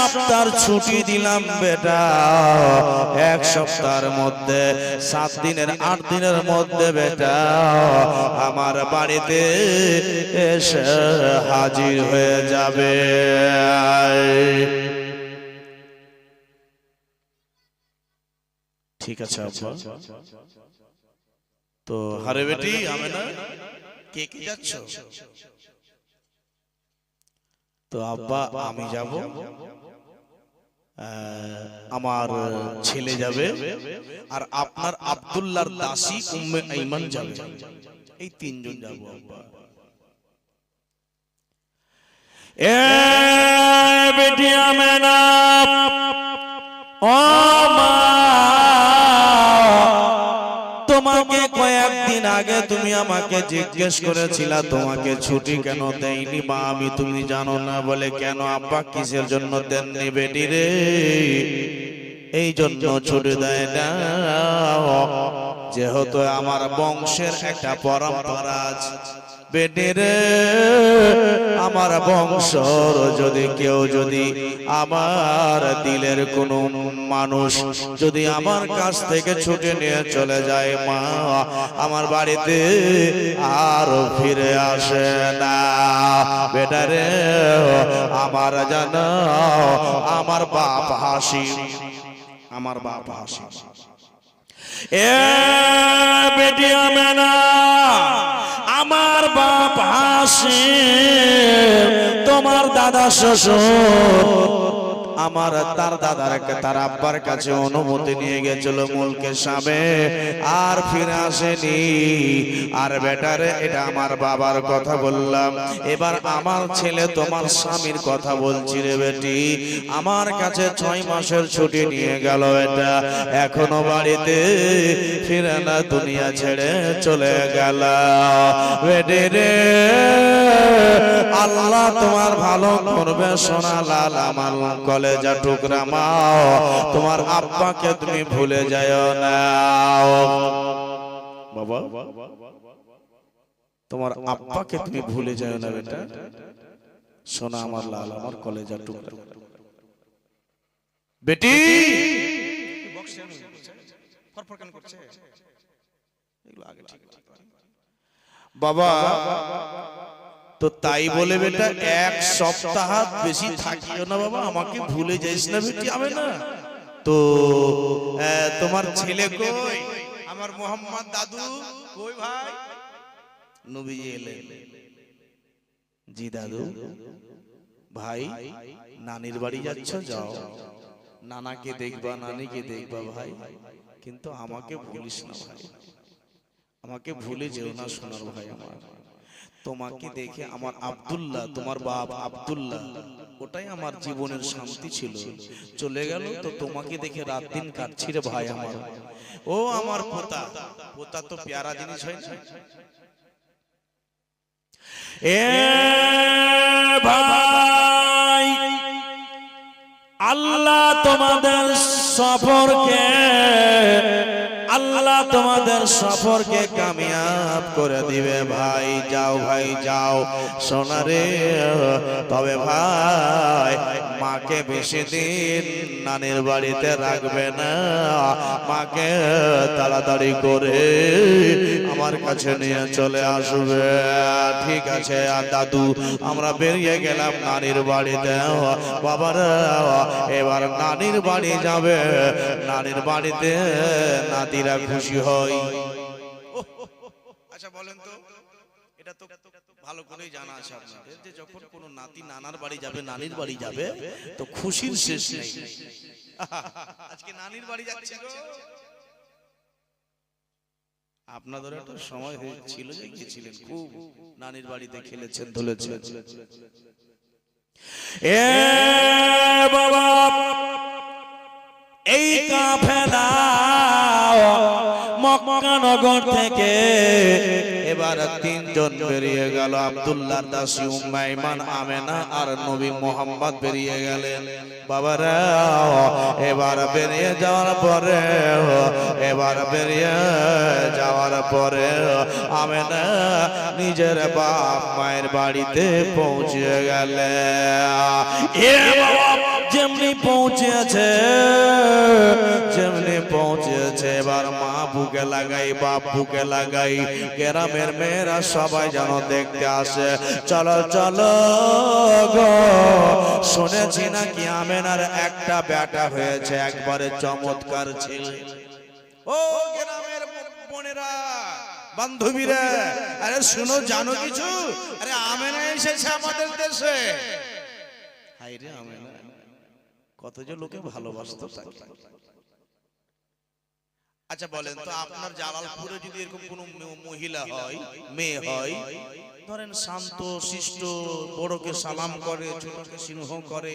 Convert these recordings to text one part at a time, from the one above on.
সপ্তাহের ছুটি দিলাম বেটা, 1 সপ্তাহের মধ্যে 7 দিনের 8 দিনের মধ্যে বেটা আমার বাড়িতে এসে হাজির হয়ে যাবে। ঠিক আছে আব্বা। তো হারে বেটি আমেনা কে কে যাচ্ছ? তো আব্বা আমি যাব, আমার ছেলে যাবে, আর আপনার আব্দুল্লাহর দাসী উম্মে আইমান যাবে। এই 3 জন যাব আব্বা। এ বেটি আমেনা, ও মা, তোমাকে কয়েকদিন আগে তুমি আমাকে জিজ্ঞেস করেছিলা তোমাকে ছুটি কেন দেয়নি মা, আমি তুমি জানো না বলে। কেন আব্বা কিসের জন্য দেননি বেটি রে? এই জন্য ছুটি দেয় না, যেহেতু আমার বংশের একটা পরম্পরা আছে বেটি রে। আমার বংশর যদি কেউ যদি আমার দিলের কোন মানুষ যদি আমার কাছ থেকে ছুটি নিয়ে চলে যায় মা, আমার বাড়িতে আর ফিরে আসে না বেটা রে। আমার জানো আমার বাপ হাসি, আমার বাপ হাসি। এ বেটি আমেনা, আমার বাপ হাসিম তোমার দাদা শ্বশুর আমার তার দাদার তার আব্বার কাছে অনুমতি নিয়ে গেছিল মুলকে সামনে, আর ফিরে আসেনি। আর বেটারে এটা আমার বাবার কথা বললাম, এবার আমার ছেলে তোমার স্বামীর কথা বলছি রে বেটি। আমার কাছে 6 মাসের ছুটি নিয়ে গেল এটা, এখনো বাড়িতে ফিরে না, দুনিয়া ছেড়ে চলে গেল বেটি রে। আল্লাহ তোমার ভালো করবে সোনা লাল আমার কলেজা টুকরা মা, তোমার আব্বাকে তুমি ভুলে যাও না বাবা, তোমার আব্বাকে তুমি ভুলে যাও না বেটা সোনা আমার লাল আমার কলেজা টুকরা বেটি। বাবা তো তাই বলে বেটা 1 সপ্তাহ বেশি থাকিও না বাবা, আমাকে ভুলে যাইস না বেটি আমি না। তো তোমার ছেলে কই? আমার মোহাম্মদ দাদু কই ভাই? নবীজি এলেন। জি দাদু ভাই, নানির বাড়ি যাচ্ছ, যাও নানাকে দেখবা নানিকে দেখবা ভাই, কিন্তু আমাকে ভুলিস না ভাই, আমাকে ভুলে যেও না সোনার ভাই আমার। তোমাকে দেখে আমার আব্দুল্লাহ, তোমার বাপ আব্দুল্লাহ, ওটাই আমার জীবনের শান্তি ছিল, চলে গেল। তো তোমাকে দেখে রাত দিন কাটছি রে ভাই আমার। ও আমার পোতা, পোতা তো প্যারা জিনিস হয় না। এ ভাই, আল্লাহ তোমাদের সফরকে, আল্লাহ তোমাদের সফরকে কামিয়াব করে দিবে ভাই। যাও ভাই যাও সোনারে। তবে ভাই মাকে বেশি দিন নানির বাড়িতে রাখবে না, মাকে তাড়াতাড়ি করে আমার কাছে নিয়ে চলে আসবে। ঠিক আছে আর দাদু, আমরা বেরিয়ে গেলাম নানির বাড়িতে। বাবারা এবার নানির বাড়ি যাবে, নানির বাড়িতে নাতিরা খুশি হয়। আচ্ছা বলেন তো, এটা তো ভালো করেই জানা আছে আপনাদের যে যখন কোন নাতি নানার বাড়ি যাবে, নানির বাড়ি যাবে, তো খুশির শেষ নেই। আজকে নানির বাড়ি যাচ্ছে গো। আপনাদের একটা সময় হয়েছিল যে গিয়েছিলেন, খুব নানির বাড়িতে খেলেছেন ধুলেছেন। এ বাবা, এই কাফেলা মক্কা নগর থেকে এবার 3 জন বেরিয়ে গেল। আব্দুল্লাহর দাসী উম্মে আইমান আমেনা আর নবী মুহাম্মদ বেরিয়ে গেলেন। বাবারা এবার বেরিয়ে যাওয়ার পরে, এবার বেরিয়ে যাওয়ার পরে আমেনা নিজের বাপ মায়ের বাড়িতে পৌঁছে গেলেন। এ বাবা, যে যেমনি পৌঁছেছে যেমনি পৌঁছেছে এবার মা বুকে লাগাই বাপ বুকে লাগাই গ্রামের মেয়েরা সবাই যেন দেখতে আসে চলো চলো গো শুনেছি নাকি আমেনার একটা বেটা হয়েছে একবারে চমৎকার ছেলে ও গ্রামের বোনেরা বান্ধবীরা আরে শুনো জানো কিছু আরে আমেনা এসেছে আমাদের দেশে হায়রে আমেনা কত যে লোকে ভালোবাসতো তাকে আচ্ছা বলেন তো আপনার জালালপুরে যদি এরকম কোন মহিলা হয় মেয়ে হয় ধরেন শান্ত শিষ্ট বড়কে সালাম করে ছোটকে সিংহ করে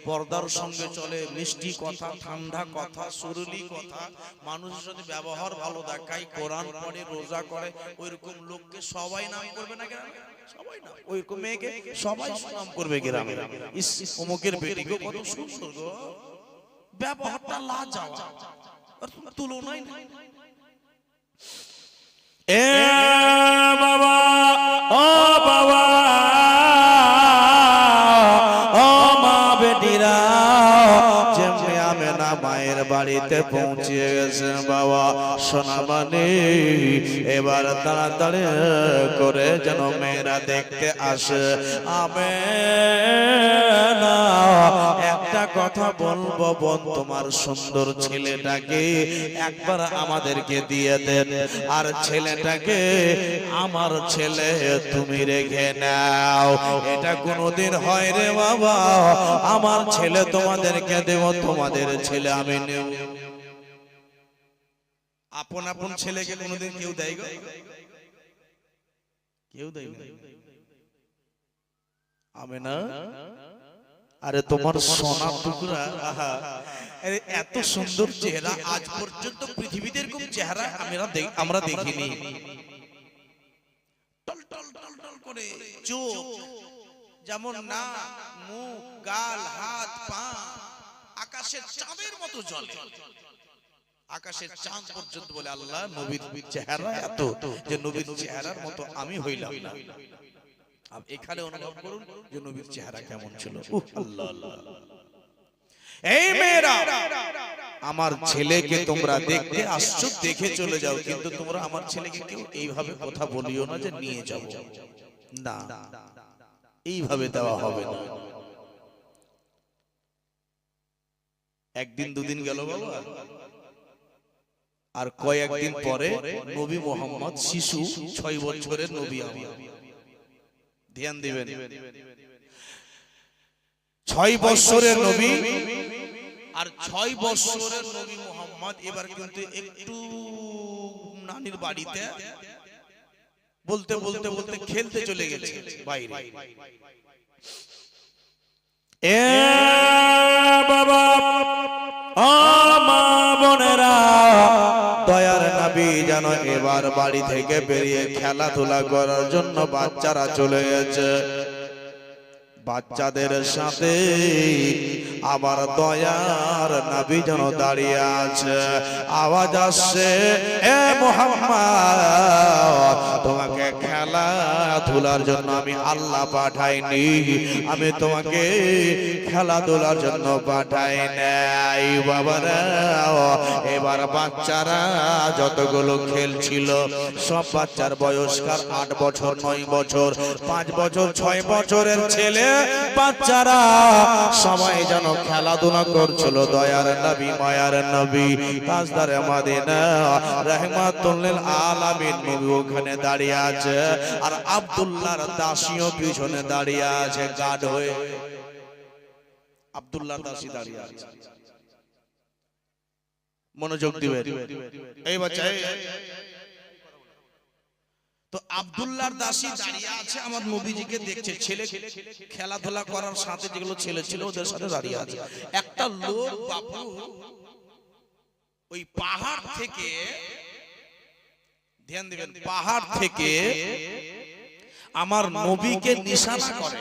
পর্দার সঙ্গে চলে মিষ্টি কথা ঠান্ডা কথা সুরলি কথা মানুষের সাথে ব্যবহার ভালো দেখায় কোরআন পড়ে রোজা করে ওইরকম লোককে সবাই নাম করবে না গ্রামে সবাই না ওইরকম মেয়েকে সবাই নাম করবে গ্রামে ইস অমুকের বেটি গো কত সুন্দর গো ব্যবহারটা লাজাওয়া আর তুলনাই নেই এ বাবা ও বাবা ও মা বেটিরা যেমনি আমেনা মায়ের বাড়িতে পৌঁছে গেছে বাবা সোনা মানে এবার তাড়াতাড়ি করে যেন মেয়েরা দেখতে আসে আমেনা একটা কথা বলবো বোন তোমার সুন্দর ছেলেটাকে একবার আমাদেরকে দিয়ে দেন আর ছেলেটাকে আমার ছেলে তুমি রেখে নাও এটা কোনোদিন হয় রে বাবা আমার ছেলে তোমাদেরকে দেব তোমাদের ছেলে আমি নেব আপন আপন ছেলেকে কোনোদিন কেউ দেয় গো কেউ দেয় না আমেনা আরে তোমার সোনা টুকরা আহা আরে এত সুন্দর চেহারা আজ পর্যন্ত পৃথিবীতে এরকম চেহারা আমরা দেখিনি টল টল টল টল করে চোখ যেমন না মুখ গাল হাত পা আকাশের চাঁদের মতো জ্বলে আকাশের চাঁদ পর্যন্ত বলে আল্লাহ নবীর চেহারা এত যে নবীর চেহারার মতো আমি হইলাম না এখানে অনুভব করুন যে নবীর চেহারা কেমন ছিল আল্লাহ আল্লাহ এই মেয়েরা আমার ছেলেকে তোমরা দেখতে আসছো দেখে চলে যাও কিন্তু তোমরা আমার ছেলেকে কেউ এইভাবে কথা বলিও না যে নিয়ে যাও না এইভাবে দেওয়া হবে না একদিন দুদিন গেল বাবা আর কয়েকদিন পরে নবী মোহাম্মদ শিশু 6 বছরের নবী ধ্যান দিবেন 6 বছরের নবী আর 6 বছরের নবী মোহাম্মদ এবার কিন্তু একটু নানির বাড়িতে বলতে বলতে বলতে খেলতে চলে গেছে বাইরে এ বাবা ও মা বোনেরা দয়ার নবী যেন এবার বাড়ি থেকে বেরিয়ে খেলাধুলা করার জন্য বাচ্চারা চলে গেছে বাচ্চাদের সাথে আবার দয়ার নবী যেন দাঁড়িয়ে আছে আওয়াজ আসছে এ মুহাম্মদ তোমাকে খেলাধুলার জন্য আমি আল্লাহ পাঠাইনি আমি তোমাকে খেলাধুলার জন্য পাঠাই নাই বাবারা এবার বাচ্চারা যতগুলো খেলছিল সব বাচ্চার বয়স্কার 8 বছর 9 বছর 5 বছর 6 বছরের ছেলে বাচ্চারা সবাই যেন খেলাধুলা করছিল দয়ার নবী মায়ার নবী তাজদারে মদিনা রাহমাতুল লিল আলামিন নবী ওখানে দাঁড়িয়ে আছে আর আব্দুল্লাহর দাসীও পিছনে দাঁড়িয়ে আছে গার্ড হয়ে আব্দুল্লাহর দাসী দাঁড়িয়ে আছে মনোযোগ দিবেন এই বাচ্চা তো আব্দুল্লাহর দাসী দাঁড়িয়ে আছে আমার নবীজিকে দেখছে ছেলে খেলাধুলা করার সাথে যেগুলো ছেলে ছিল ওদের সাথে দাঁড়িয়ে আছে একটা লোক বাবু ওই পাহাড় থেকে ধ্যান দিবেন পাহাড় থেকে আমার নবীকে নিশানা করে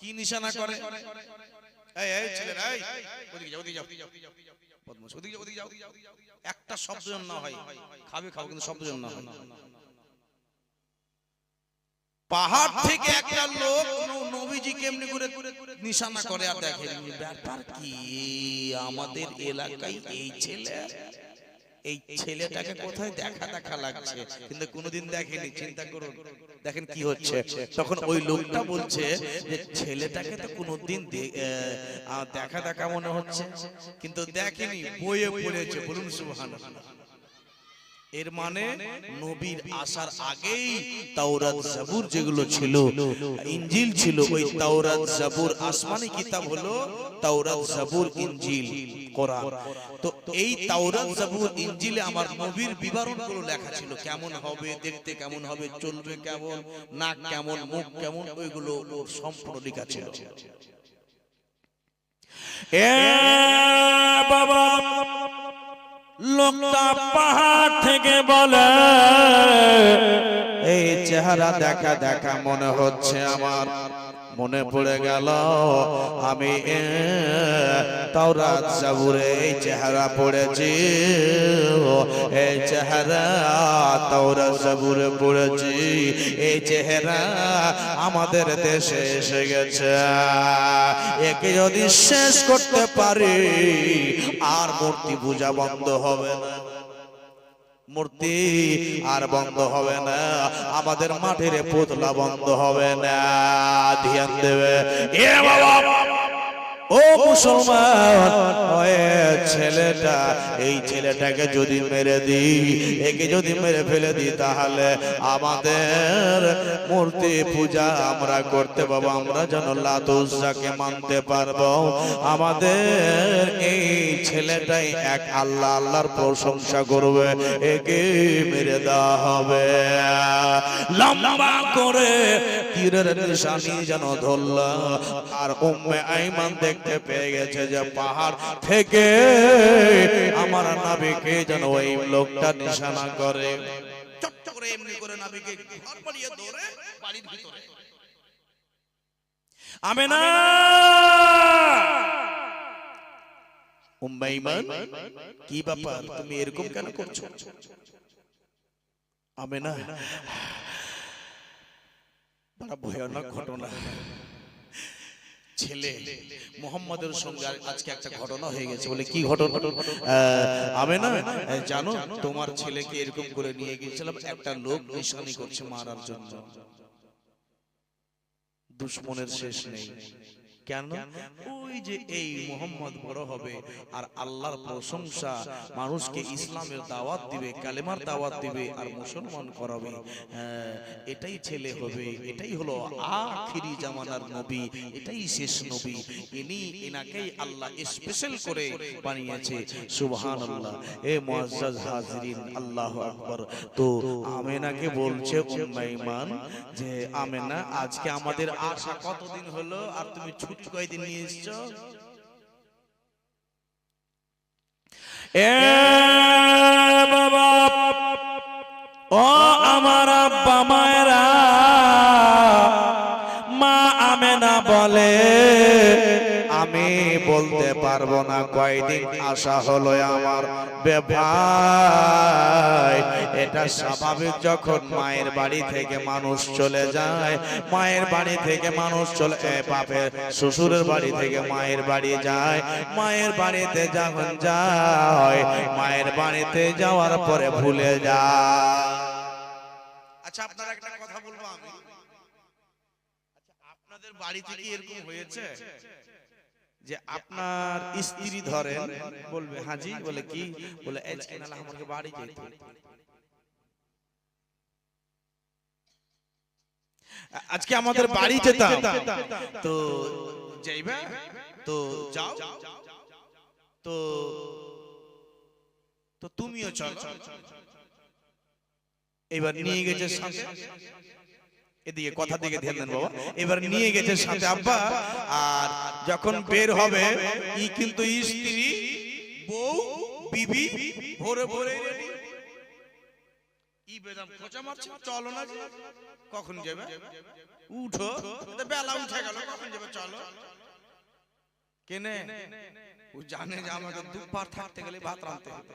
কি নিশানা করে এই এই ছেলেরা এই ওদিকে যাও ওদিকে যাও বদমাশ ওদিকে যাও ওদিকে যাও একটা শব্দ যেন না হয় খাবে খাও কিন্তু শব্দ যেন না হয় পাহাড় থেকে একটা লোক নবীজি কেমনি করে নিশানা করে আর দেখে ব্যাপার কি আমাদের এলাকায় এই ছেলেটাকে কোথায় দেখা দেখা লাগছে, কিন্তু কোনোদিন দেখেনি। চিন্তা করুন, দেখেন কি হচ্ছে। তখন ওই লোকটা বলছে যে ছেলেটাকে তো কোনোদিন দেখা দেখা মনে হচ্ছে, কিন্তু দেখেনি, বইয়ে পড়েছে। বলুন সুবহানাল্লাহ। এর মানে নবীর আসার আগেই তাওরাত জাবুর যেগুলো ছিল, ইনজিল ছিল, ওই তাওরাত জাবুর আসমানি কিতাব হলো তাওরাত জাবুর ইনজিল কোরআন। তো এই তাওরাত জাবুর ইনজিলে আমার নবীর বিবরণগুলো লেখা ছিল, কেমন হবে দেখতে, কেমন হবে, চলবে কেমন, নাক কেমন, মুখ কেমন, ওইগুলো সম্পূর্ণ লেখা ছিল। এ বাবা, লোকটা পাহাড় থেকে বলে এই চেহারা দেখা দেখা মনে হচ্ছে আমার। মনে পড়ে গেল আমি তাওরাত জাবুরে এই চেহারা পড়েছি, এই চেহারা তাওরাত জাবুরে পড়েছি, এই চেহারা আমাদের দেশে এসে গেছে। একে যদি শেষ করতে পারি আর মূর্তি পূজা বন্ধ হবে না, মূর্তি আর বন্ধ হবে না, আমাদের মাঠের পুতলা বন্ধ হবে না। ধ্যান দেবে এ বাবা, ও মুসলমান, ছেলেটা, এই ছেলেটাকে যদি মেরে দিই, একে যদি মেরে ফেলে দিই, তাহলে আমাদের মূর্তি পূজা আমরা করতে পারবো, আমরা যেন লাত উজ্জাকে মানতে পারবো। আমাদের এই ছেলেটাই এক আল্লাহ, আল্লাহর প্রশংসা করবে, একে মেরে দেওয়া হবে। লম্বা করে তীরের নিশানি যেন ধরল, আর উম্মে আইমান দেখতে পেয়ে গেছে যে পাহাড় থেকে আমার নবীকে যেন ওই লোকটা নিশানা করে, চট করে এমনি করে নবীকে ঘর বাড়িয়ে ধরে বাড়ির ভিতরে। আমেনা, উম্মে আইমান, কি ব্যাপার, তুমি এরকম কেন করছো? আমেনা, বড় ভয়ানক ঘটনা। ছেলে মুহাম্মাদের সঙ্গে আজকে একটা ঘটনা হয়ে গেছে। বলে কি ঘটনা? আমেনা, জানো তোমার ছেলেকে এরকম করে নিয়ে গিয়েছিলাম, একটা লোক নিশানি করছে মারার জন্য। দুশমনের শেষ নেই। কেন? ওই যে এই মুহাম্মদ বড় হবে আর আল্লাহর প্রশংসা, মানুষকে ইসলামের দাওয়াত দিবে, কালেমার দাওয়াত দিবে আর মুসলমান করাবে, এটাই ছেলে হবে, এটাই হলো আখিরি জামানার নবী, এটাই শেষ নবী। এনাকেই আল্লাহ স্পেশাল করে বানিয়েছে। সুবহানাল্লাহ। এ মুআজ্জাজ হাজিরিন, আল্লাহু আকবার। তো আমেনাকে বলছে উম্মে আইমান যে আমেনা, আজকে আমাদের আশা কতদিন হলো, আর তুমি ছুটি কয়দিন নিয়ে এসছো? এ বাবা, ও আমার আব্বা মায়েরা, মা আমেনা বলে আমি বলতে পারবো না কয়দিন আসা হলো আমার ভাই। এটা স্বাভাবিক, যখন মায়ের বাড়ি থেকে মানুষ চলে যায়, মায়ের বাড়ি থেকে মানুষ চলে বাপের শ্বশুরের বাড়ি থেকে মায়ের বাড়ি যায়, মায়ের বাড়িতে যখন যায়, মায়ের বাড়িতে যাওয়ার পরে ভুলে যায়। আচ্ছা, আপনারা একটা কথা বলবো আমি, আপনাদের বাড়িতে কি এরকম হয়েছে যে আপনার স্ত্রী ধরেন বলবে হাজি, বলে কি, বলে আজকে না আমাকে বাড়ি যেতে, আজকে আমাদের বাড়ি যেতাম, তো যাইবা, তো যাও, তো তো তুমিও চলো। এবার নিয়ে গেছে সাথে, এদিকে কথা দিকে ধ্যান দেন বাবা, এবার নিয়ে গেছে সাথে আব্বা, আর যখন বের হবে ই কিন্তু স্ত্রী, বউ, বিবি ভোরে ভোরে রেডি, ই বেদম খোঁচা মারছে, চলো না, কখন যাবে, উঠো, বেলা উঠে গেল, কখন যাবে, চলো। কেনে ও জানে যে আমাকে দুপার থাকতে গেলে ভাত রাঁধতে হবে,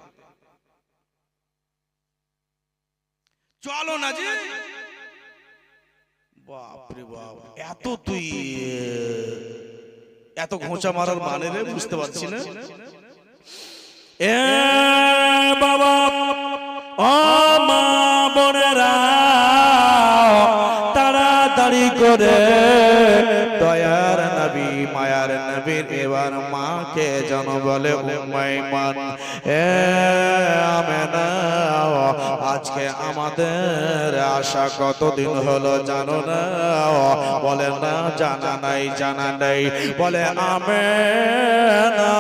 চলো না যে বাপরে বাপ, এত তুই এত ঘোঁচা মারার মানে রে বুঝতে পারছি না। এ বাবা ও মা বোনেরা, তাড়াতাড়ি করে দয়ার নবী মায়ার নবীর এবার মাকে যেন বলে উম্মে মান, এ আমেনা, আজকে আমাদের আশা কতদিন হলো জানো না? বলে না জানা নাই, জানা নাই। বলে আমেনা,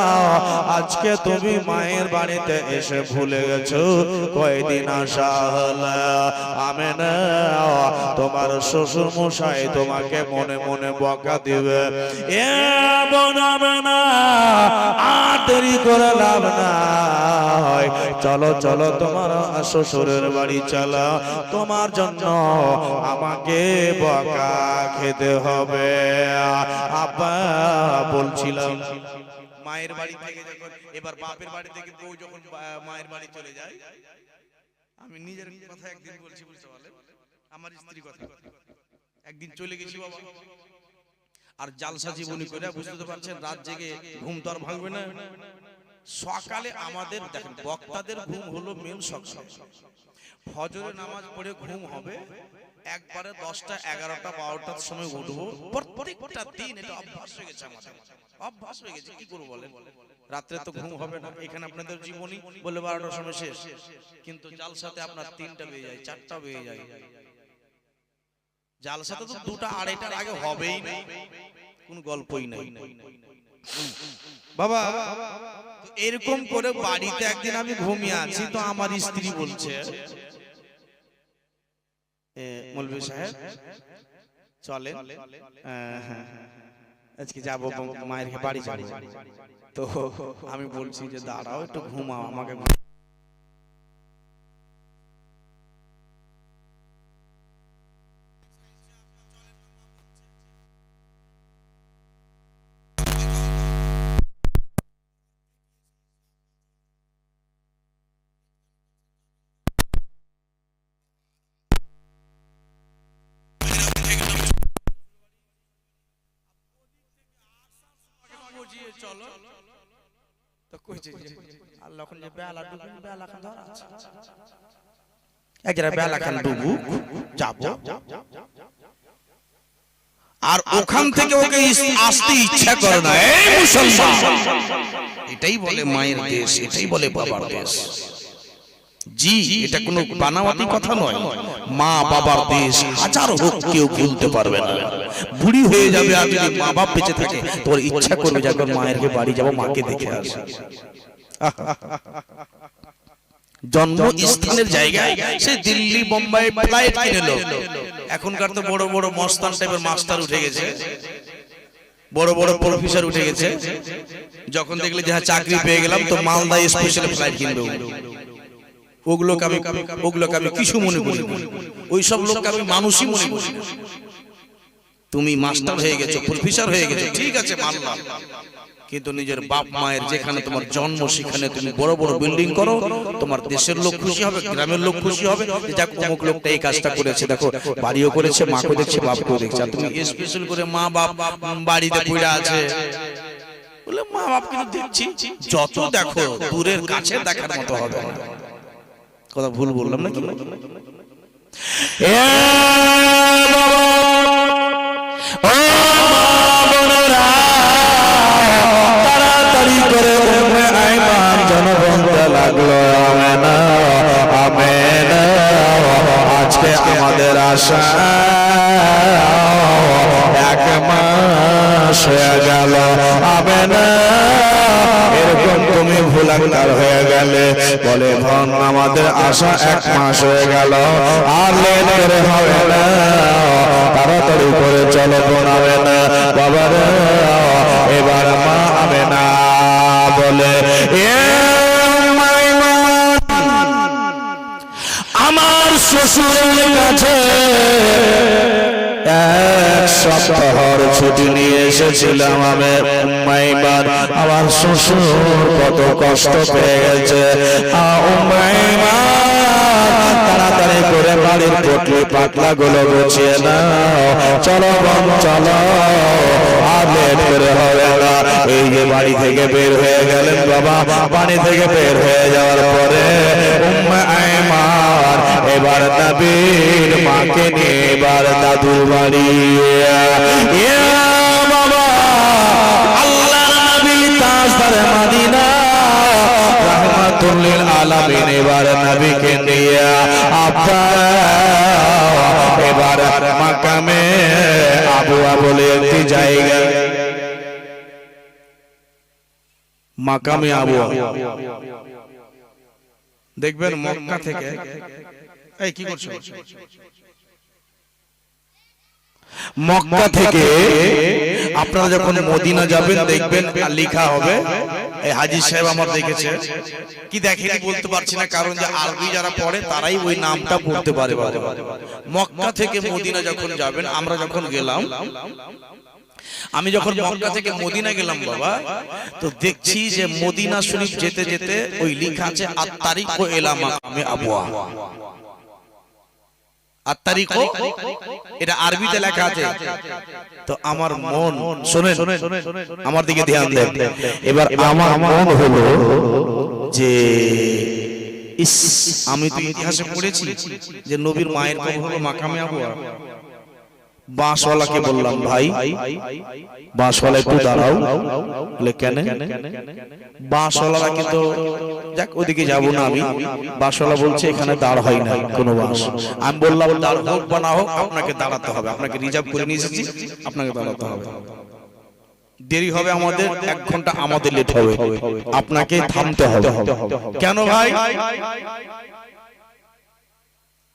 আজকে তুমি মায়ের বাড়িতে এসে ভুলে গেছো কয়দিন আসা হলো। আমেনা, তোমার শ্বশুর মশাই তোমাকে মনে মনে বকা দিবে। এ বোন আমেনা, আর দেরি করে লাভ নাই, চলো চলো তোমার শ্বশুরের বাড়ি চলো, তোমার জন্য আমাকে বকা খেতে হবে। আব্বা বলছিলাম মায়ের বাড়ি থেকে যখন এবার বাপের বাড়ি থেকে বউ যখন মায়ের বাড়ি চলে যায়, আমি নিজের কথা একদিন বলছি, বুঝতে পারলেন, আমার স্ত্রী কথা। একদিন চলে গেছি বাবা, আর জালসা জীবনী করে, বুঝতে পারছেন, রাত জেগে ঘুম তো আর ভাঙবে না। সকালে আমাদের দেখেন বক্তাদের ঘুম হলো মেন সকালে, ফজরের নামাজ পড়ে ঘুম হবে, একবারে 10টা 11টা 12টার সময় উঠবো প্রত্যেকটা দিন। এটা অভ্যাস হয়ে গেছে আমাদের, অভ্যাস হয়ে গেছে, কি করবো বলেন। রাত্রে তো ঘুম হবে না, এখানে আপনাদের জীবনী বলে 12টার সময় শেষ, কিন্তু জালসাতে আপনার 3টা বেজে যায়, 4টা বেজে যায়। জালসাতে তো 2টা 2:30টার আগে হবেই না, কোন গল্পই নাই বাবা। তো এরকম করে বাড়িতে একদিন আমি ঘুমিয়ে আছি, তো আমার স্ত্রী বলছে, মৌলভী সাহেব চলেন, আজকে যাবো মায়ের বাড়ি যাবো। তো আমি বলছি যে দাঁড়াও একটু ঘুমাও, আমাকে চলো। তো কইছে আল্লাহ কোন যে বেলা ডুবুন, বেলা খান ধরা আছে, একরা বেলা খান ডুবু যাব, আর ওখান থেকে ওকে আসতে ইচ্ছা করে না। এই মুসলমান, এটাই বলে মায়ের দেশ, এটাই বলে বাবার দেশ। জি, এটা কোনো বানাওয়াতি কথা নয়। মা বাবার দেশ হাজার হোক কেউ ভুলতে পারবে না। বুড়ি হয়ে যাবে আর যদি মা বাপ বেঁচে থাকে, তোর ইচ্ছা করবে যখন মায়ের বাড়ি যাবো, মাকে দেখে আসি। জন্মস্থানের জায়গায় সে দিল্লি বোম্বাই ফ্লাইট কিনে নিল। এখনকার তো বড় বড় মস্তান টাইপের মাস্টার উঠে গেছে, বড় বড় প্রফেসর উঠে গেছে। যখন দেখলে যে চাকরি পেয়ে গেলাম, তো মালদা স্পেশাল ফ্লাইট কিনবে। ওগুলোকে আমি কিছু মনে করি, ওই সব লোককে আমি মানুষই মনে করি। তুমি মাস্টার হয়ে গেছো, প্রফেসর হয়ে গেছো, ঠিক আছে মানলাম, কিন্তু নিজের বাপ মায়ের যেখানে তোমার জন্ম, সেখানে তুমি বড় বড় বিল্ডিং করো, তোমার দেশের লোক খুশি হবে, গ্রামের লোক খুশি হবে, যে অমুক লোকটা এই কাজটা করেছে, দেখো বাড়িও করেছে, মাকেও দেখছে, বাপকেও দেখছে। আর তুমি স্পেশাল করে মা বাপ বাড়িতে পড়ে আছে বলে মা বাপ কিন্তু দেখছি, যত দেখো দূরের কাছে দেখার মতো হবে না। কথা ভুল বললাম নাকি? তাড়াতাড়ি করে জনগণটা লাগলো, আমেনা আমেনা, আজকে আমাদের আশা 1 মাস হয়ে গেল। আমেনা, এরকম তুমি ভুলাঙ্গার হয়ে গেলে। বলে ধন, আমাদের আশা 1 মাস হয়ে গেল, আর লেট করে হবে না, তাড়াতাড়ি করে চলো বোন আমেনা। বাবার এবার মা আমেনা বলে, আমার শ্বশুরের কাছে 1 সপ্তাহের ছুটি নিয়ে এসেছিলাম আমি। উম্মাইমান, আমার শ্বশুর কত কষ্ট পেয়ে গেছে। উম্মাইমান, তাড়াতাড়ি করে বাড়ির পটলি পাতলা গুলো গুছিয়ে নাও, চলো বোন চলো, আর লেট করে হবে না। এই যে বাড়ি থেকে বের হয়ে গেলেন বাবা, বাড়ি থেকে বের হয়ে যাওয়ার পরে উম্মে আয়মান এবার নবীর মাকে নিয়ে এবার দাদুর বাড়ি। বাবা আল্লাহর নবী তাজদারে মদিনা রাহমাতুল লিল আলামিন এবার নবীকে নিয়ে আব্বা এবার মাকামে আবুয়া বলে একটি জায়গা, মাকামে আবুয়া দেখবেন মক্কা থেকে। এই কি করছো? মক্কা থেকে আপনারা যখন মদিনা যাবেন দেখবেন লেখা হবে, এই হাজী সাহেব আমার দেখেছে, কি দেখেনি বলতে পারছি না, কারণ যে আরবি যারা পড়ে তারাই ওই নামটা পড়তে পারে। মক্কা থেকে মদিনা যখন যাবেন, আমরা যখন গেলাম, আমি যখন মক্কা থেকে মদিনা গেলাম বাবা, তো দেখছি যে মদিনা শরীফ যেতে যেতে ওই লেখা আছে আত-তারিকু ইলা মাকামে আবুয়া। আত-তারিকু এটা আরবিতে লেখা আছে। তো আমার মন, শুনেন আমার দিকে ধ্যান দেন, এবার আমার মন হলো যে ইস, আমি তো ইতিহাসে পড়েছি যে নবীর মায়ের কবর হলো মাকামে আবুয়া। বাঁশওয়ালাকে বললাম, ভাই বাঁশওয়ালা একটু দাঁড়াও। বলে কেন? বাঁশওয়ালারা কিন্তু যাক ওদিকে যাবো না আমি। বাঁশওয়ালা বলছে এখানে দাঁড় হয় না কোনো বাঁশ। আমি বললাম দাঁড় হোক বা না হোক আপনাকে দাঁড়াতে হবে, আপনাকে রিজার্ভ করে নিয়ে এসেছি, আপনাকে দাঁড়াতে হবে। দেরি হবে আমাদের, 1 ঘন্টা আমাদের লেট হবে, আপনাকে থামতে হবে। কেন ভাই?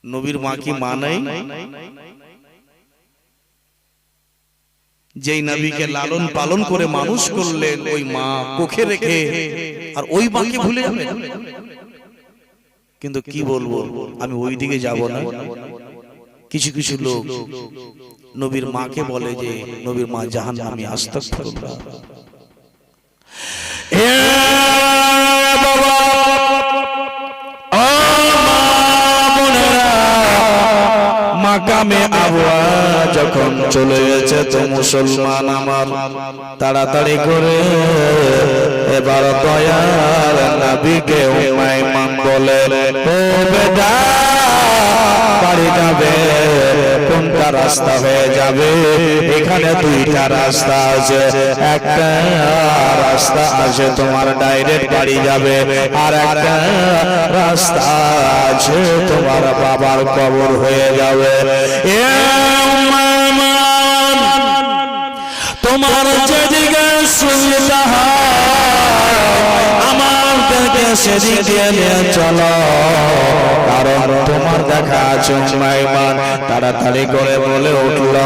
নবীর মা কি মা নাই? যেই নবীকে লালন পালন করে মানুষ করলেন, ওই মা কোখে রেখে আর ওই মাকে ভুলে যাবেন? কিন্তু কি বলবো, আমি ওই দিকে যাব না। কিছু কিছু লোক নবীর মাকে বলে যে নবীর মা জাহান্নামী, আস্তাগফিরুল্লাহ। এ বাবা, ও মা বোনেরা, মাকামে আবুয়া যখন চলে গেছে তো মুসলমান আমার তাড়াতাড়ি করে এবার দয়ার নবীকে উম্মে আয়মান বলে, ও বেটা বাড়ি যাবে কোনটা রাস্তা হয়ে যাবে? এখানে 2টা রাস্তা আছে, একটা রাস্তা আছে তোমার ডাইরেক্ট বাড়ি যাবে, আর একটা রাস্তা আছে তোমার বাবার কবর হয়ে যাবে। এ উম্মে আয়মান, তোমার যেদিকে সুবিধা আমার দেখে সেদিকে নিয়ে চলো, কারণ তোমার দেখা আছে। উম্মে আয়মান তাড়াতাড়ি করে বলে উঠল,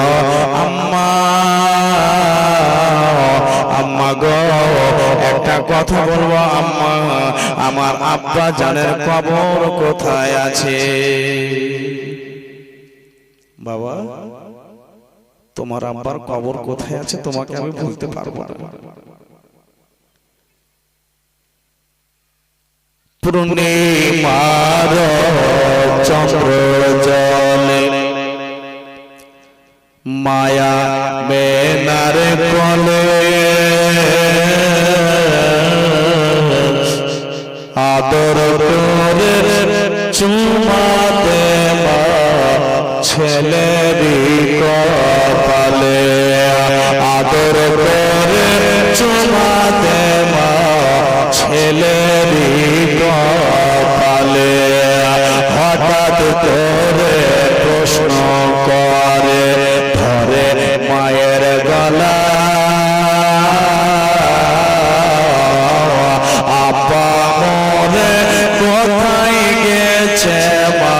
আম্মা আম্মা গো, একটা কথা বলবো আম্মা, আমার আব্বা জানের কবর কোথায় আছে? বাবা তোমার আব্বার কবর কোথায় আছে তোমাকে আমি বলতে পারবো না। পূর্ণিমার চন্দ্র জলে মায়া মেনার কোলে আদর করে চুমাতে মা ছেলেরই কপালে, আদর করে চুমাতে মা ছেলেরই কপালে। হঠাৎ করে প্রশ্ন করে ধরে মায়ের গলা, আব্বা মনে কোথায় গেছে মা?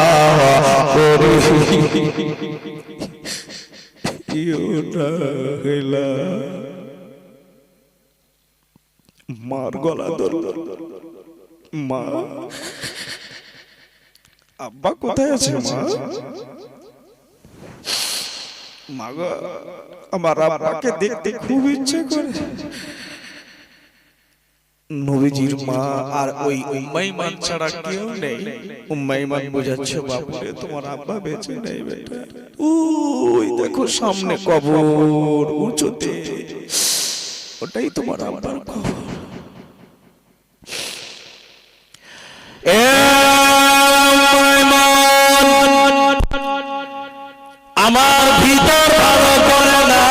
মার গলা ধরল, মা আব্বা কোথায় আছে মা? মা গো, আমার আব্বাকে দেখতে খুব ইচ্ছে করে। নবীজির মা আর ওই উম্মাইমান ছাড়া কেউ নেই। উম্মাইমান বোঝাচ্ছে বাপুরে তোমার আব্বা বেঁচে নেই বেটা, ওই দেখো সামনে কবর উঁচুতে, ওটাই তোমার আব্বার কবর। আমার ভিতর ভালো করে না,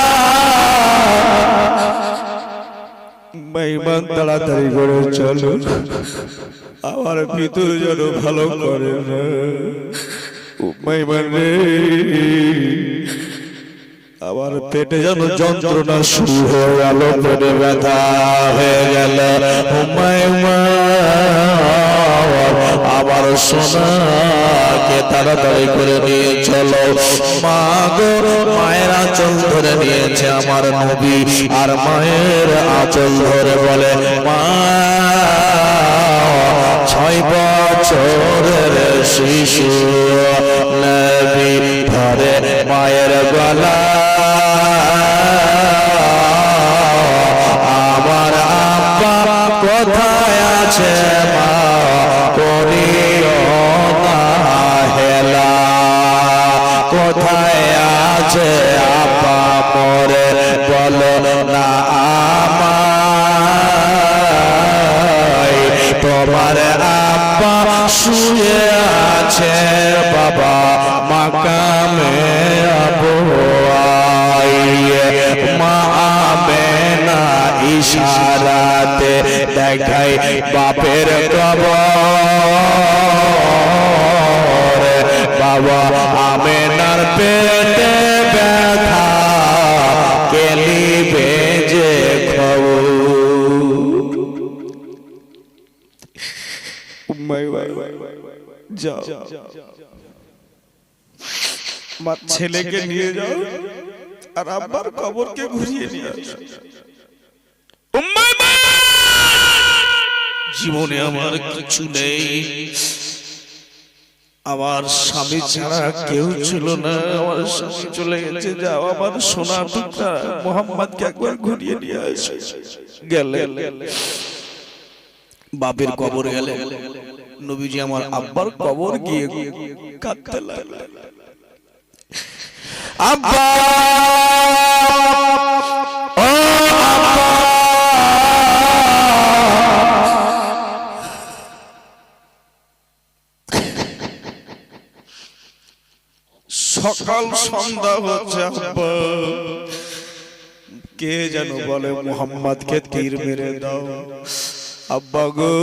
বেঈমান তাড়াতাড়ি করে চলো, আমার ভিতর যেন ভালো করে না। বেঈমান রে, আমার পেটে যেন যন্ত্রণা শুরু হয়ে গেল, পেটে ব্যথা হয়ে গেল। আবার সোনাকে তাড়াতাড়ি করে নিয়ে চলো। মা গো, মায়ের আঁচল ধরে নিয়েছে আমার নবী, আর মায়ের আঁচল ধরে বলে মা, 6 বছরের শিশু নবী ধরে মায়ের গলা, আমার আব্বা কোথায় আছে মা, করিও না হেলা, কোথায় আছে আব্বা মরে বলো না আমায়, তোমার আব্বা শুয়ে আছে বাবা মাকামে আবুয়াই। মা আমেনা ইশারাতে দেখাই বাপের কবর, বাবা আমেনার পেটে ব্যথা কেলিবে যে খবর। যাও আমার ছেলেকে নিয়ে যাও আর আব্বার কবরকে ঘুরিয়ে নিয়ে আসো। জীবনে আমার কিছু নেই, আমার স্বামী ছাড়া কেউ ছিল না, আমার স্বামী চলে গেছে, যাও আমার সোনা টুকরা মোহাম্মদকে একবার ঘুরিয়ে নিয়ে আসো। গেলে বাপের কবর গেলে, নবীজি আমার আব্বার কবর গিয়ে কাঁদতে লাগলেন। আব্বা ও আব্বা, সকাল সন্ধ্যা হচ্ছে আব্বা, কে যেন বলে মোহাম্মদকে তীর মেরে দাও। আব্বা গো,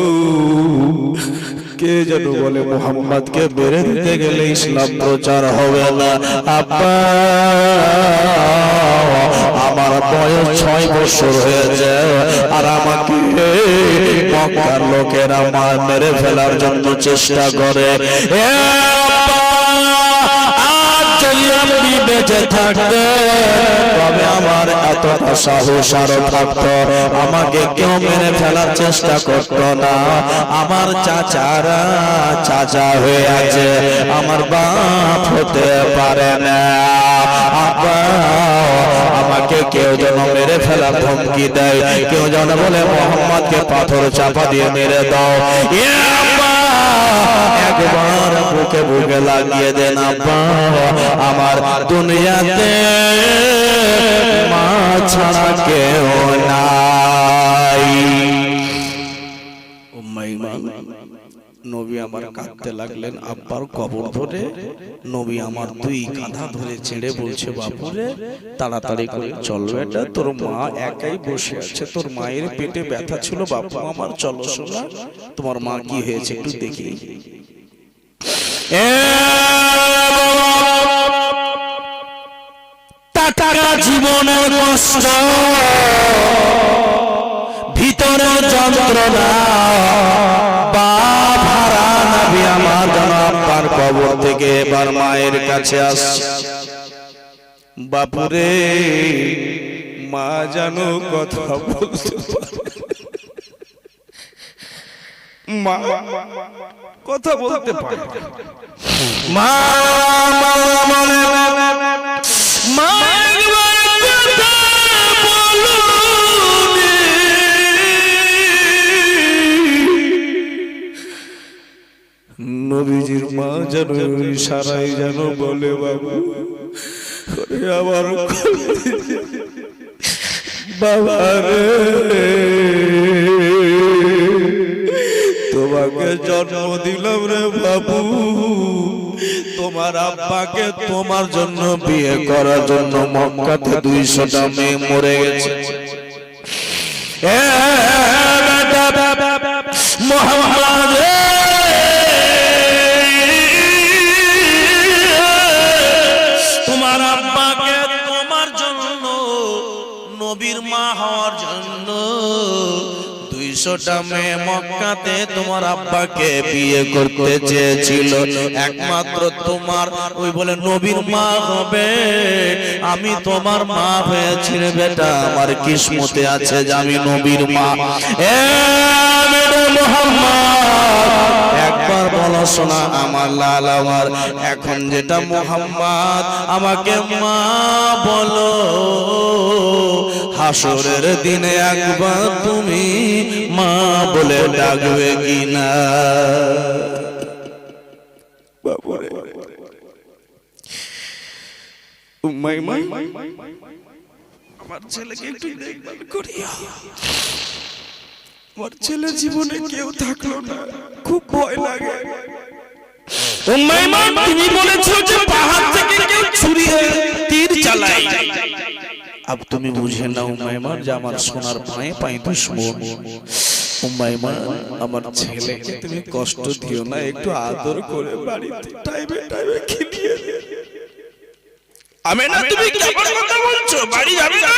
কে যেন বলে মোহাম্মদকে মেরে দিতে গেলে ইসলাম প্রচার হবে না। আব্বা, আমার বয়স 6 বছর হয়েছে, আর আমাকে মক্কার লোকেরা মেরে ফেলার জন্য চেষ্টা করে। বেঁচে থাকতে তবে আমার এতটা সাহস আরো থাকতো, আমাকে কেউ মেরে ফেলার চেষ্টা করতো না। আমার চাচারা চাচা হয়ে আছে, আমার বাপ হতে পারে না। আমাকে কেউ যেন মেরে ফেলার ধমকি দেয়, কেউ যেন বলে মোহাম্মদকে পাথর চাপা দিয়ে মেরে দাও। একবার বুকে বুকে লাগিয়ে দেন আব্বা, আমার দুনিয়াতে মা ছাড়া কেউ নাই। নবী আমার কাঁদতে লাগলেন আব্বার কবর ধরে। নবী আমার 2 কাঁধা ধরে ছেড়ে বলছে বাপুরে তাড়াতাড়ি করে চল বেটা, তোর মা একাই বসে আছে, তোর মায়ের পেটে ব্যথা ছিল বাপু আমার, চলো শোনা তোমার মা কি হয়েছে একটু দেখি। টাকা জীবনের কষ্ট, ভিতরে যন্ত্রণা, বাপ হারা নবী আমার যেন আব্বার কবর থেকে এবার মায়ের কাছে আসছে। বাপুরে, মা জানো কথা বলতে পারে, মা কথা বলতে পারে, মা যেন ইশারায় যেন বলে বাবু আমার বাবা রে তোমাকে জন্ম দিলাম রে বাবু, তোমার আব্বাকে তোমার জন্য বিয়ে করার জন্য মক্কাতে 200টা মেয়ে মরে গেছে। মুহাম্মদ তোমার আব্বাকে তোমার জন্য নবীর মা হওয়ার জন্য 200টা মেয়ে মক্কাতে তোমার আব্বাকে বিয়ে করতে চেয়েছিল। একমাত্র তোমার ওই বলে নবীর মা হবে, আমি তোমার মা হয়েছি রে বেটা, আমার কিসমতে আছে যে আমি নবীর মা। এ মুহাম্মদ একবার বলো শোনা আমার লাল আমার, এখন যেটা মুহাম্মদ আমাকে মা বলো, হাসরের দিনে একবার তুমি মা বলে ডাকবে কিনা? বাবারে উম্মাইমা আমার ছেলেকে একটু দেখভাল করিয়া, আমার ছেলে জীবনে কেউ থাকলো না, খুব ভয় লাগে। উম্মাইমা তুমি বলেছো যে পাহাড় থেকে কেউ ছুরি তীর চালায়, अब তুমি বুঝে নাও উম্মাইমা যে আমার সোনার পায়ে পায়ে দুশমন। উম্মাইমা আমার ছেলেকে তুমি কষ্ট দিও না, একটু আদর করে বাড়িতে টাইমে টাইমে খেলিয়ে দিও। আমেনা তুমি কেমন কথা বলছো, বাড়ি যাবে না?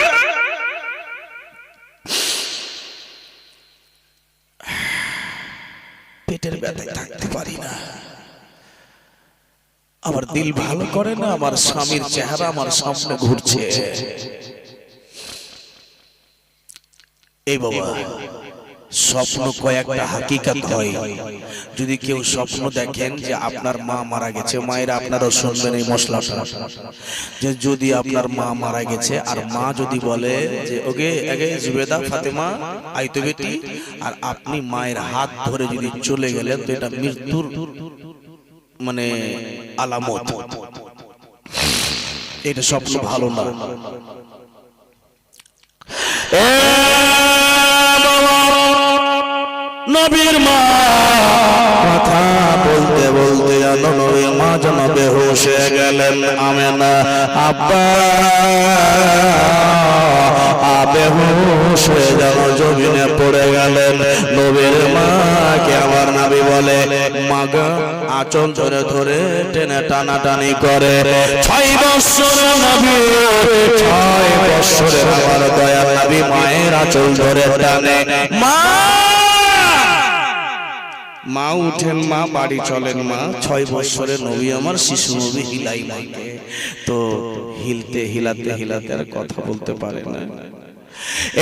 পেটের ব্যথায় থাকতে পারি না, আমার দিল ভালো করে না, আমার স্বামীর চেহারা আমার সামনে ঘুরছে। এই বাবা স্বপ্ন কয়েকটা হাকিকত হয়। যদি কেউ স্বপ্ন দেখেন যে আপনার মা মারা গেছে, মায়েরা আপনারাও শুনবেন এই মশলাটা, যে যদি আপনার মা মারা গেছে আর মা যদি বলে যে ওকে আগে জুবেদা ফাতেমা আইতো বেটি, আর আপনি মায়ের হাত ধরে যদি চলে গেলেন তো এটা মৃত্যুর মানে আলামত, এটা স্বপ্ন ভালো না। নবীর মা কথা বলতে বলতে নবীর মা যেন বেহুশ হয়ে গেলেন। আমেনা আব্বা বেহুশ হয়ে যেন জমিনে পড়ে গেলেন। নবীর মাকে আমার নবী বলে মাগা আঁচল ধরে ধরে টেনে টানাটানি করে। 6 বছর নবী, 6 বছরে আমার দয়ার নবী মায়ের আঁচল ধরে টানে। মা উঠেন, মা বাড়ি চলেন, মা 6 বছরের নবী আমার শিশু নবী হিলাই মাকে, তো হিলতে হিলাতে হিলাতে আর কথা বলতে পারে না।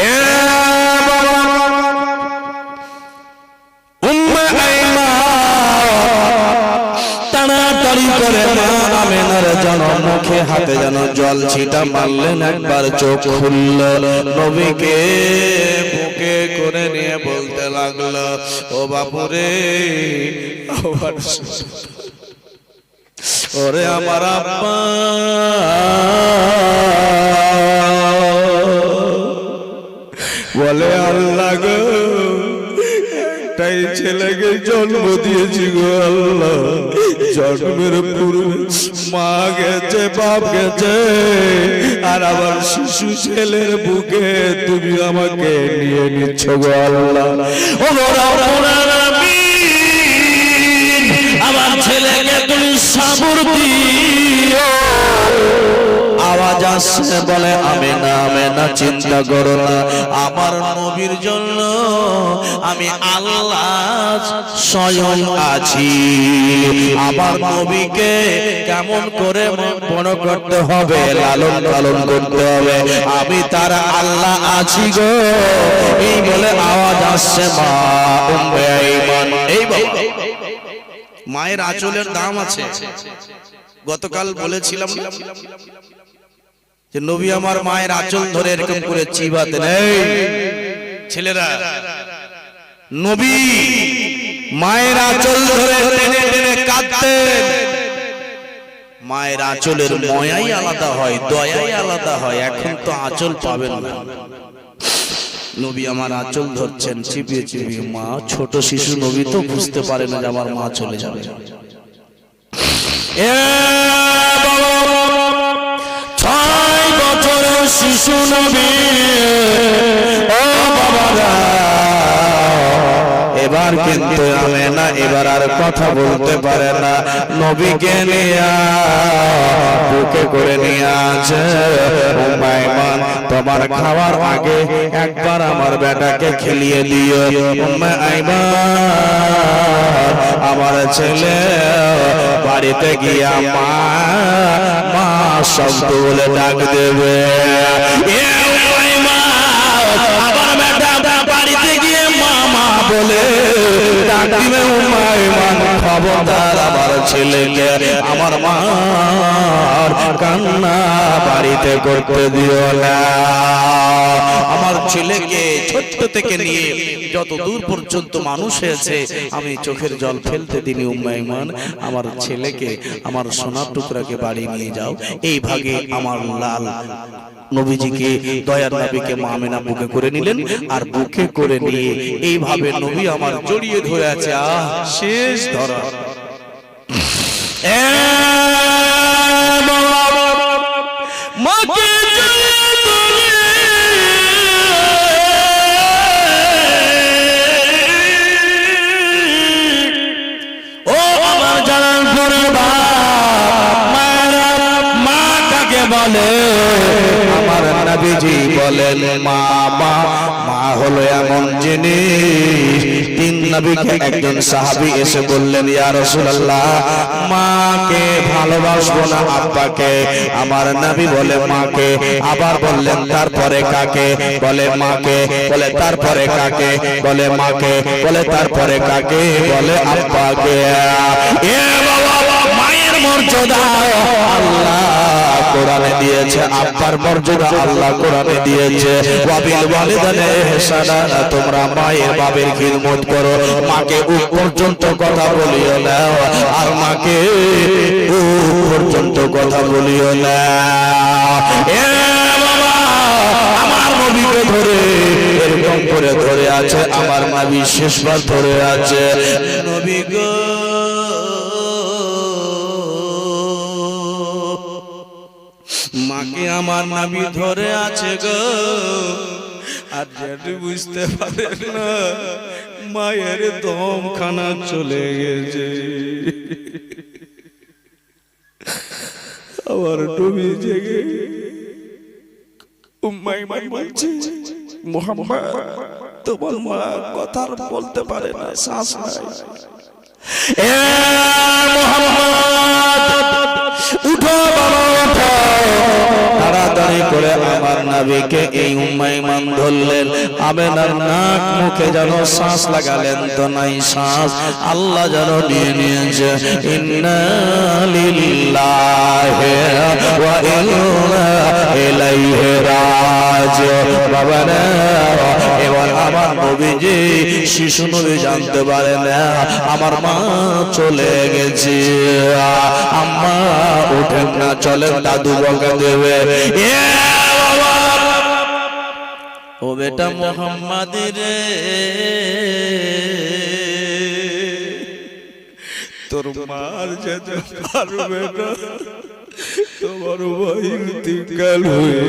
এ বাবা উম্মে আইমা তাড়াতাড়ি করে মা আমেনার যেন মুখে হাতে যেন জল ছিটা মারলেন, একবার চোখ খুলল, নবীকে বুকে করে নিয়ে বলতে লাগলো ও বাপুরে ওরে আমার আব্বা, বলে আল্লাহ গো একটাই ছেলেকে জন্ম দিয়েছি গো আল্লাহ, জন্মের পূর্বে মা গেছে বাপ গেছে, আর আমার শিশু ছেলের বুকে তুমি আমাকে নিয়ে নিচ্ছ গো আল্লাহ। ও আমার ছেলেকে তুমি সাবর দিও। আওয়াজ আসছে বলে আমেনা আমেনা চিন্তা করো না, আমার নবীর জন্য আমি আল্লাহ স্বয়ং আছি। আমার নবীকে কেমন করে বড় করতে হবে, লালন পালন করতে হবে, আমি তার আল্লাহ আছি গো। এই বলে আওয়াজ আসছে মা উম্মে আইমান। এই বাবা মায়ের আঁচলের দাম আছে। গতকাল বলেছিলাম যে নবী আমার মায়ের আঁচল ধরে এরকম করে চিবাতেন। এই ছেলেরা, নবী মায়ের আঁচল ধরে টেনে টেনে কাঁদতেন। মায়ের আঁচলের ময়াই আলাদা হয়, দয়াই আলাদা হয়। এখন তো আঁচল পাবেন না। নবী আমার আঁচল ধরছেন চিপিয়ে চিপিয়ে। মা ছোট শিশু, নবী তো বুঝতে পারে না যে আমার মা চলে যাবে। 6 বছরের শিশু নবী, ও বাবারা, এবার কিন্তু আমেনা এবার আর কথা বলতে পারে না। নবীকে নিয়ে বুকে করে নিয়ে আছে। উম্মে আইমান, তোমার খাওয়ার আগে একবার আমার বেটাকে খেলিয়ে দিও। উম্মে আইমান, আমার ছেলে বাড়িতে গিয়া মা মা শব্দ বলে ডাক দেবে। আমার বেটা বাড়িতে গিয়ে মামা বলে ডাক দিবে। উম্মে আইমান, খবরদার আমার ছেলেকে আমার মার কান্না বাড়িতে করতে দিও না। আমার ছেলেকে ছোট্ট থেকে নিয়ে যত দূর পর্যন্ত মানুষ হয়েছে আমি চোখের জল ফেলতে দিনি। উম্মে আইমান, আমার ছেলেকে, আমার সোনার টুকরাকে বাড়ি নিয়ে যাও। এই ভাগে আমার লাল নবীজিকে, দয়ার নবীকে মা আমেনা বুকে করে নিলেন। আর বুকে করে নিয়ে এইভাবে নবী আমার জড়িয়ে ধরে আছে। শেষ ধরা। ও আমার জানার পরে মা কাকে বলে? আমার নবীজি বলেন মা। মা হলো এমন জিনিস। 3 নবীকে একজন সাহাবী এসে বললেন, ইয়া রাসূলুল্লাহ, মাকে ভালোবাসবো না আব্বাকে? আমার নবী বলে মাকে। আবার বললেন তারপরে কাকে? বলে মাকে। বলে তারপরে কাকে? বলে মাকে। বলে তারপরে কাকে? বলে আব্বাকে। এ বাবা, মায়ের মর্যাদা আল্লাহ কোরআনে দিয়েছে, আব্বার মর্যাদা আল্লাহ কোরআনে দিয়েছে। ওয়াবিল ওয়ালিদাইনি ইহসানা, তোমরা মায়ের বাবার খিদমত করো। মাকে উপ পর্যন্ত কথা বলিও না, আর মাকে উপ পর্যন্ত কথা বলিও না। এ বাবা, আমার নবীকে ধরে এরকম করে ধরে আছে। আমার নবী শেষবার ধরে আছে। নবী গো, মাকে আমার নবী ধরে আছে গো। আর যেটা বুঝতে পারেন না, মায়ের দমখানা চলে গেছে। আমার নবী জেগে উম্মে আইমান বলছে, মুহাম্মদ, তোমার মা কথা বলতে পারে না, শ্বাস নাই। এ মুহাম্মদ, উঠো বাবা, উঠো। তাড়াতাড়ি করে আমার নবীকে এই উম্মে আইমান ধরলেন। আমেনার নাক মুখে যেন শ্বাস লাগালেন, তো নাই শ্বাস। আল্লাহ যেন নিয়ে নিয়েছে। ইন্না লিল্লাহি ওয়া ইন্না ইলাইহি রাজিউন। বাবারা, এবার আমার নবীজি, শিশু নবী জানতে পারে না আমার মা চলে গেছে। আম্মা উঠেন না, চলেন, দাদু বকা দেবে। ও বেটা মোহাম্মদ রে, তোর মার যেতে পারবে না, তোমার ভাই ইন্তিকাল হয়ে।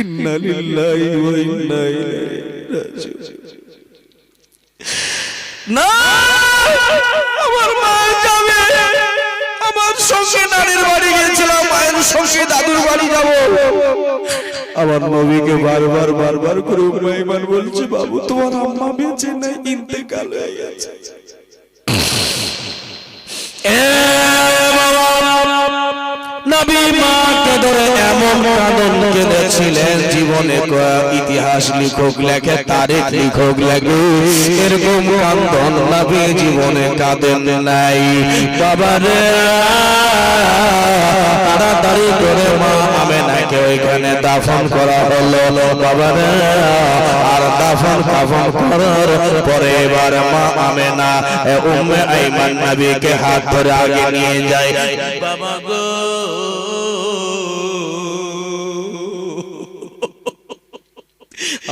ইন্না লিল্লাহি ওয়া ইন্না ইলাইহি রাজিউন। না, আমার মা যাবে। আমার সঙ্গে নানির বাড়ি গিয়েছিলাম, মায়ের সঙ্গে দাদুর বাড়ি যাব। আমার নবীকে বারবার বারবার করে উম্মে আইমান বলছে, বাবু তোমার আম্মা বেঁচে নেই, ইন্তেকাল হয়ে গেছে। নবী মাকে ধরে এমন কাঁদন কেঁদেছিলেন, জীবন জীবনে ইতিহাস লিখক লেখে, তারিখ লিখক লেখে, এরকম কান্দন নবী জীবনে কাঁদেন নাই। বাবারে তাড়াতাড়ি করে মা আমেনাকে ওইখানে দাফন করা হলো। বাবারে আর দাফন কাফন করার পরে এবার মা আমেনা উম্মে আইমান নবীকে হাত ধরে আগে নিয়ে যায়। বাবা গো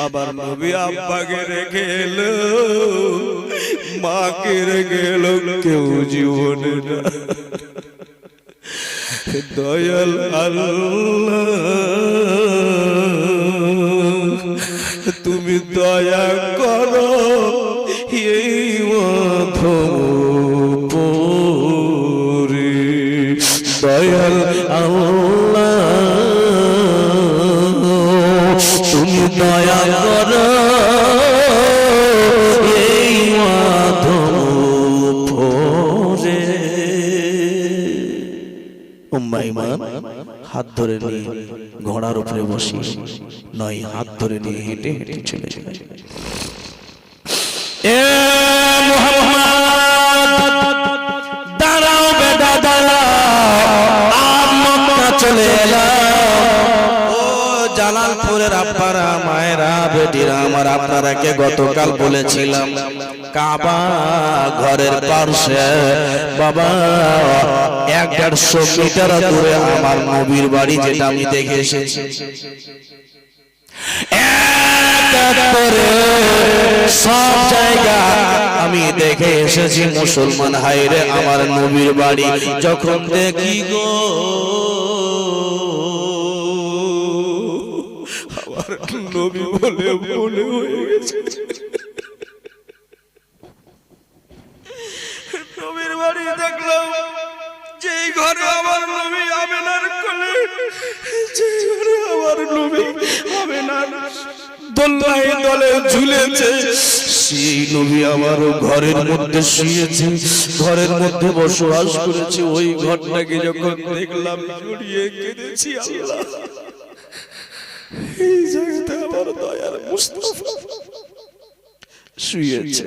আবার নবী আব্বাকে রেখে এলো, মাকে রেখে এলো, কেউ জীবনে না। দয়াল আল্লাহ তুমি দয়া করো এই মধুপুরে। দয়াল আল্লাহ তুমি দয়া করো এই মধুপুরে। উম্মে আইমান হাত ধরে নিয়ে ঘোড়ার উপরে বসি, নয় হাত ধরে নিয়ে হেঁটে হেঁটে চলে যায়। এ মুহাম্মদ দাঁড়াও বেটা দাঁড়াও, আজ মক্কা চলে এলাম। ও জালালপুরের আব্বারা মায়েরা বেটিরা আমার, আপনারাকে গতকাল বলেছিলাম কাবা ঘরের পাশে বাবা 150 মিটার দূরে আমার নবীর বাড়ি, যেটা আমি দেখে এসেছি। সব জায়গা আমি দেখে এসেছি মুসলমান হাইরে আমার নবীর বাড়ি যখন দেখি গো আমার নবী বলে বলে হয়ে গেছে। নবীর বাড়ি দেখলাম, যেই ঘরে আমার নবী আমেনার কোলে, যেই ঘরে আমার নবী আমেনার দোলনায় দলে ঝুলেছে, সেই নবী আমার ঘরের মধ্যে শুয়েছে, ঘরের মধ্যে বসবাস করেছে। ওই ঘরটাকে যখন দেখলাম জড়িয়ে কেঁদেছি। আল্লাহ, এই জায়গাতে আমার দয়ার মুস্তাফা শুয়েছে।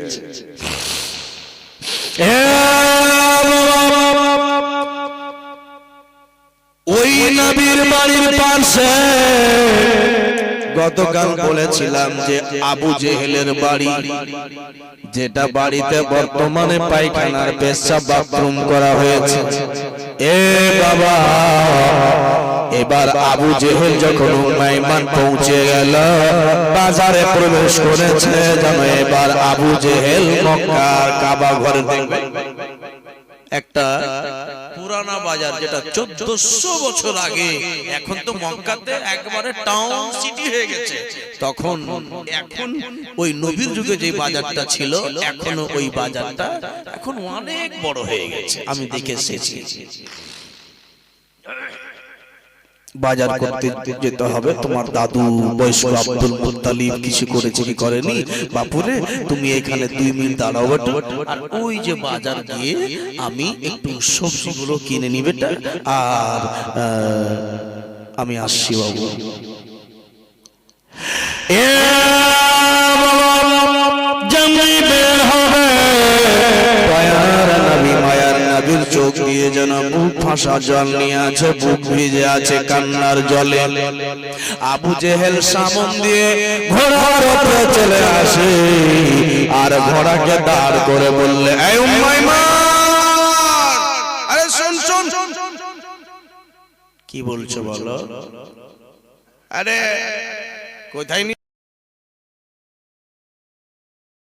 ওই নবীর বাড়ির পাশে গতকাল বলেছিলাম যে আবু জেহেলের বাড়ি, যেটা বাড়িতে বর্তমানে পায়খানার পেশাব বাথরুম করা হয়েছে। এ বাবা, এবার আবু জেহেল যখন উম্মে আইমান পৌঁছে গেল, বাজারে প্রবেশ করেছে, যেন এবার আবু জেহেল মক্কার কাবা ঘরে দেখবে। একটা পুরানা বাজার, যেটা 1400 বছর আগে, এখন তো মক্কাতে একবারে টাউন সিটি হয়ে গেছে। তখন এখন ওই নবীর যুগে যে বাজারটা ছিল, এখনো ওই বাজারটা এখন অনেক বড় হয়ে গেছে। আমি দেখে এসেছি। বাজার করতে যেতে হবে, তোমার দাদু বয়স্ক আব্দুল মুত্তালিব কিছু করেছে কি করেনি, বাপুরে তুমি এখানে 2 মিনিট দাঁড়াও বেটা, আর ওই যে বাজার গিয়ে আমি একটু সবজিগুলো কিনে নিবে, আর আমি আসছি বাবু। চোখ দিয়ে যেন বুক ফাঁসা জল নিয়ে আছে, বুক ভিজে আছে কান্নার জলে। আবু জেহেল সামন দিয়ে ঘোড়ার উপরে চলে আসে, আর ঘোড়াকে দাঁড় করে বললে, এই উম্মে আইমান, আরে শোন শোন, কি বলছো বলো? আরে কোথায়